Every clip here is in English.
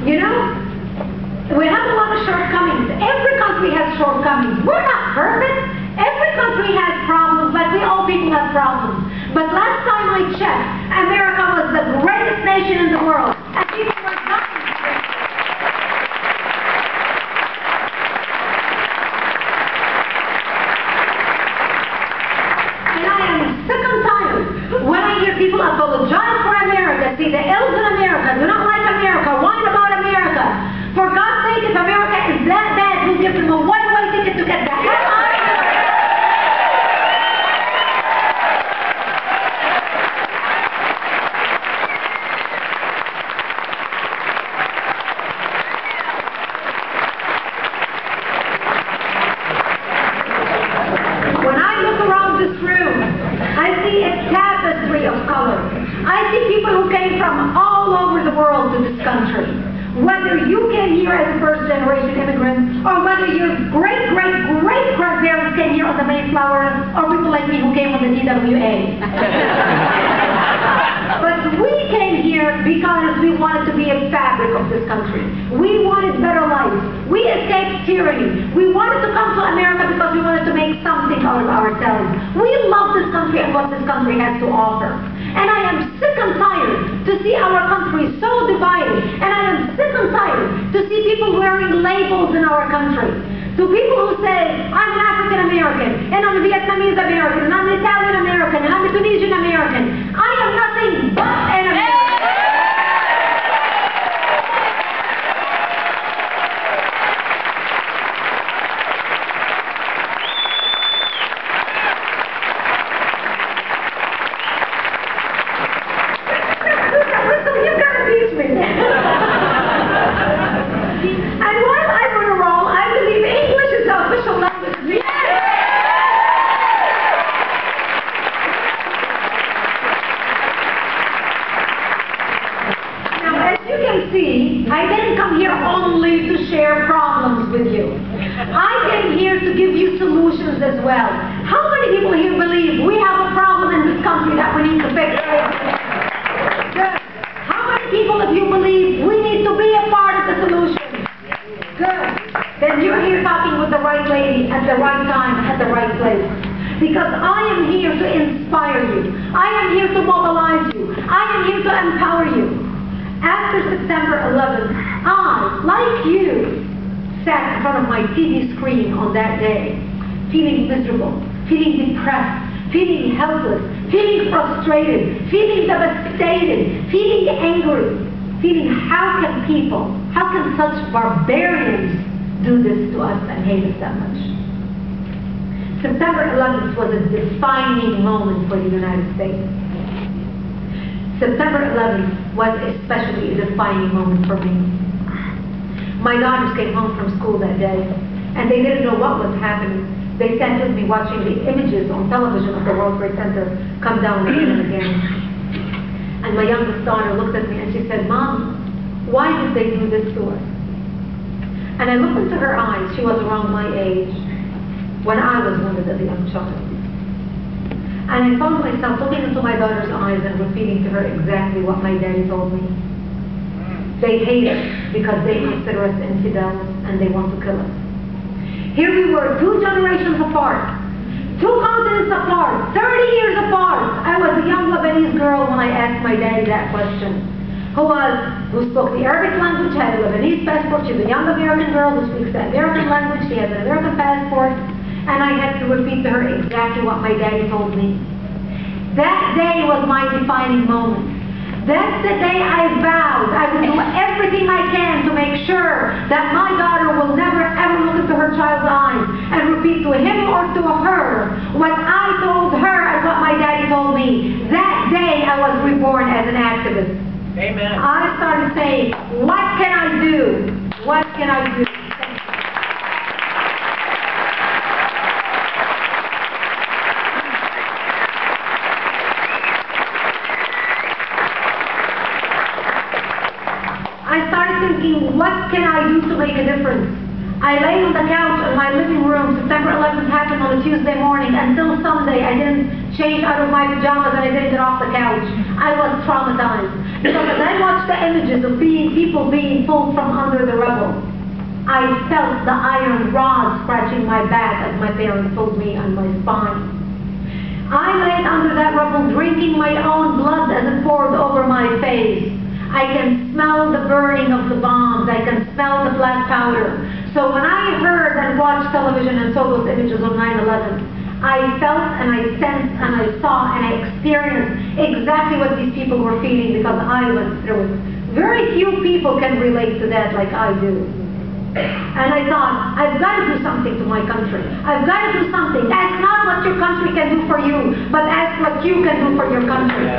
You know, we have a lot of shortcomings. Every country has shortcomings. We're not perfect. Every country has problems, like all people have problems. But last time I checked, America was the greatest nation in the world, and people were dying. And I am sick and tired when I hear people apologize for America, see the ills in America, do not like America, whine about America. For God's sake, if America is that bad, who gives them a one-way ticket to get the hell out of here? When I look around this room, I see a tapestry of color. I see people who came from all over the world to this country. Whether you came here as a first-generation immigrant, or whether your great-great-great-grandparents came here on the Mayflower, or people like me who came on the TWA. But we came here because we wanted to be a fabric of this country. We wanted better lives. We escaped tyranny. We wanted to come to America because we wanted to make something out of ourselves. We love this country and what this country has to offer. And I am sick and tired to see our country so divided. And I am sick and tired to see people wearing labels in our country. To people who say, I'm an African American, and I'm a Vietnamese American, and I'm an Italian American, and I'm a Tunisian American. I am nothing but an American. You gotta teach me. And while I'm on a roll, I believe English is the official language. Now, as you can see, I didn't come here only to share problems with you. I came here to give you solutions as well. How many people here believe we have a problem in this country that we need to fix? Good. How many people of you believe we need to be a part of the solution? Good. Then you're here talking with the right lady at the right time, at the right place. Because I am here to inspire you. I am here to mobilize you. I am here to empower you. After September 11th, I, like you, sat in front of my TV screen on that day, feeling miserable, feeling depressed, feeling helpless, feeling frustrated, feeling devastated, feeling angry, feeling how can such barbarians do this to us and hate us that much? September 11th was a defining moment for the United States. September 11th was especially a defining moment for me. My daughters came home from school that day, and they didn't know what was happening. They sat with me watching the images on television of the World Trade Center come down again and again. And my youngest daughter looked at me and she said, Mom, why did they do this to us? And I looked into her eyes. She was around my age when I was wounded as a young child. And I found myself looking into my daughter's eyes and repeating to her exactly what my daddy told me. They hate us because they consider us infidels and they want to kill us. Here we were, 2 generations apart, 2 continents apart, 30 years apart. I was a young Lebanese girl when I asked my daddy that question. Who spoke the Arabic language, had a Lebanese passport. She's a young American girl who speaks the American language. She has an American passport. And I had to repeat to her exactly what my daddy told me. That day was my defining moment. That's the day I vowed I would do everything I can to make sure that my daughter will never ever look into her child's eyes and repeat to him or to her what I told her and what my daddy told me. That day I was reborn as an activist. Amen. I started saying, what can I do? What can I do? I started thinking, what can I do to make a difference? I lay on the couch in my living room. September 11th happened on a Tuesday morning. Until Sunday, I didn't change out of my pajamas and I didn't get off the couch. I was traumatized. Because as I watched the images of people being pulled from under the rubble, I felt the iron rod scratching my back as my parents pulled me on my spine. I laid under that rubble drinking my own blood as it poured over my face. I can smell the burning of the bombs. I can smell the black powder. So when I heard and watched television and saw those images of 9/11, I felt and I sensed and I saw and I experienced exactly what these people were feeling because I went through it. Very few people can relate to that like I do. And I thought, I've got to do something to my country. I've got to do something. Ask not what your country can do for you, but ask what you can do for your country.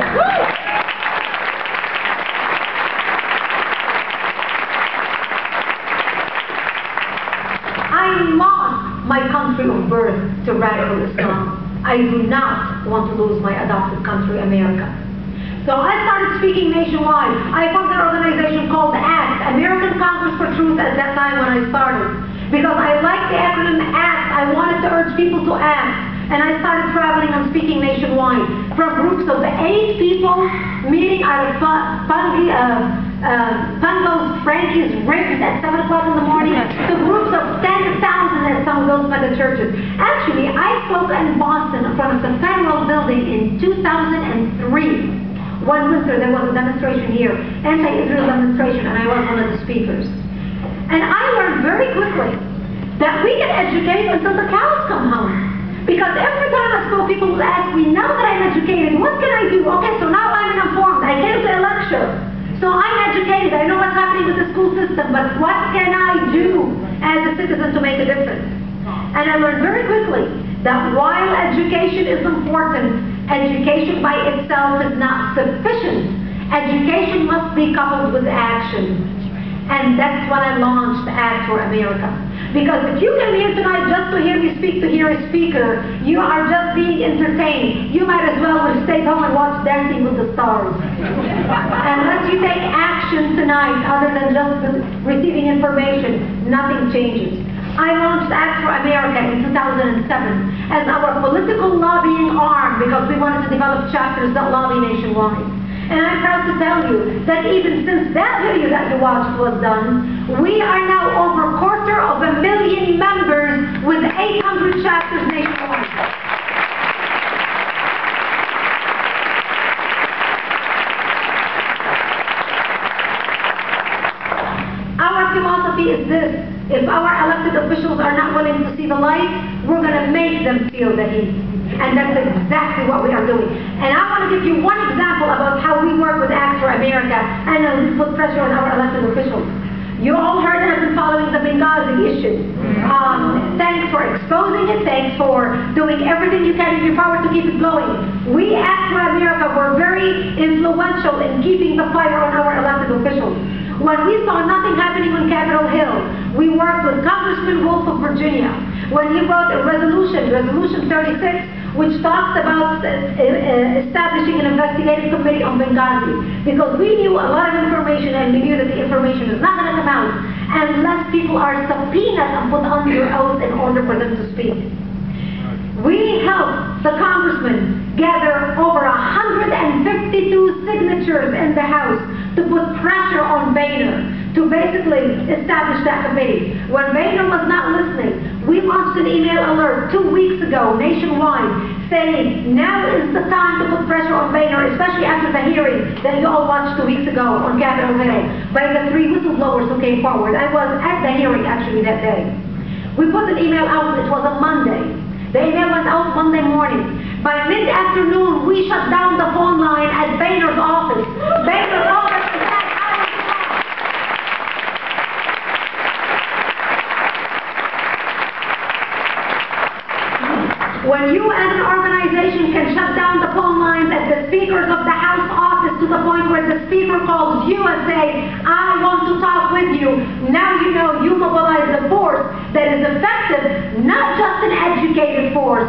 I lost my country of birth to radical Islam. I do not want to lose my adopted country, America. So I started speaking nationwide. I formed an organization called ACT, American Congress for Truth, at that time when I started. Because I liked the acronym ACT, I wanted to urge people to act. And I started traveling and speaking nationwide. From groups of 8 people meeting out of Pungo's Frankie's Ribs at 7 o'clock in the morning to groups of 10,000 at some of those mega churches. Actually, I spoke in Boston in front of the Federal Building in 2003. One winter there was a demonstration here, anti-Israel demonstration, and I was one of the speakers. And I learned very quickly that we can educate until the cows come home. Because every time I spoke, people would ask me, now that I'm educated, what can I do? Okay, so now I'm informed. I came to a lecture. So I'm educated. I know what's happening with the school system, but what can I do as a citizen to make a difference? And I learned very quickly that while education is important, education by itself is not sufficient. Education must be coupled with action. And that's when I launched Act for America. Because if you came here tonight just to hear me speak, to hear a speaker, you are just being entertained. You might as well have stayed home and watched Dancing with the Stars. Unless you take action tonight, other than just receiving information, nothing changes. I launched Act for America in 2007 as our political lobbying arm because we wanted to develop chapters that lobby nationwide. And I'm proud to tell you that even since that video that you watched was done, we are now over 250,000 members with 800 chapters nationwide. Our philosophy is this: if our elected officials are not willing to see the light, we're going to make them feel the heat. And that's exactly what we are doing. And I want to give you one example about how we work with Act for America and put pressure on our elected officials. You all heard and have been following the Benghazi issue. Thanks for exposing it. Thanks for doing everything you can in your power to keep it going. We, Act for America, were very influential in keeping the fire on our elected officials. When we saw nothing happening on Capitol Hill, we worked with Congressman Wolf of Virginia when he wrote a resolution, Resolution 36, which talks about establishing an investigative committee on Benghazi, because we knew a lot of information and we knew that the information is not going to come out unless people are subpoenaed and put under oath in order for them to speak. We helped the congressman gather over 152 signatures in the House to put pressure on Boehner to basically establish that committee. When Boehner was not listening, we launched an email alert 2 weeks ago nationwide saying now is the time to put pressure on Boehner, especially after the hearing that you all watched 2 weeks ago on Capitol Hill by the 3 whistleblowers who came forward. I was at the hearing actually that day. We put an email out, it was a Monday. The email went out Monday morning. By mid-afternoon, we shut down the phone line at Boehner's office. Boehner's office is that when you as an organization can shut down the phone lines at the speakers of the House office to the point where the speaker calls you and says, I want to talk with you, now you know you mobilize a force that is effective, not just an educated force,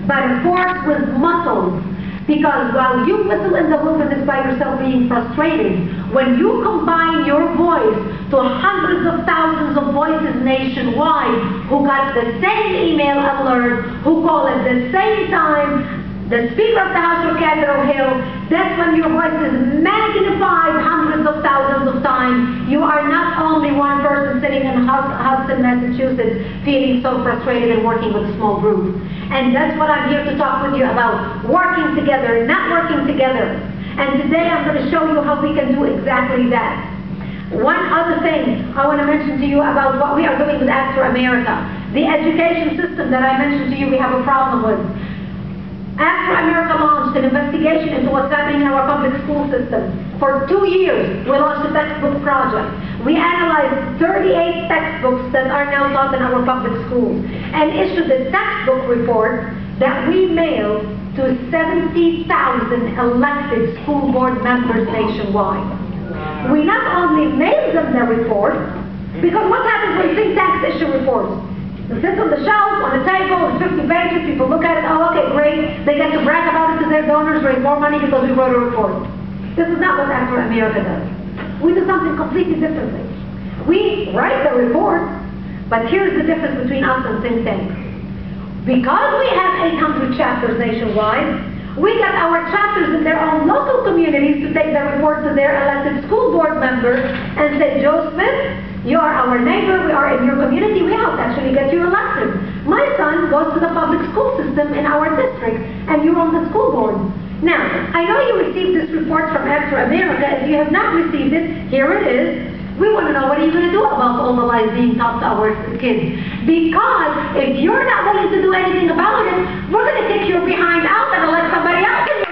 but a force with muscles. Because while you whistle in the wilderness by yourself being frustrated, when you combine your voice to hundreds of thousands of voices nationwide who got the same email alert, who call at the same time, the Speaker of the House for Capitol Hill, that's when your voice is magnified hundreds of thousands of times. You are not only one person sitting in Hudson, Massachusetts, feeling so frustrated and working with a small group. And that's what I'm here to talk with you about, working together, not working together. And today I'm going to show you how we can do exactly that. One other thing I want to mention to you about what we are doing with Act for America. The education system that I mentioned to you we have a problem with. Act for America launched an investigation into what's happening in our public school system. For 2 years, we launched a textbook project. We analyzed 38 textbooks that are now taught in our public schools and issued a textbook report that we mailed to 70,000 elected school board members nationwide. We not only mailed them the report, because what happens when think tanks issue reports? It sits on the shelf, on the table, it's 50 pages, people look at it, oh, okay, great. They get to brag about it to their donors, raise more money because we wrote a report. This is not what Act for America does. We do something completely differently. We write the report, but here's the difference between us and think tanks. Because we have 800 chapters nationwide, we got our chapters in their own local communities to take the report to their elected school board members and say, Joe Smith, you are our neighbor, we are in your community, we helped actually get you elected. My son goes to the public school system in our district, and you're on the school board. Now, I know you received this report from Act for America. If you have not received it, here it is. We want to know what are you going to do about all the lies being taught to our kids. Because if you're not willing to do anything about it, we're going to kick your behind out and let somebody else in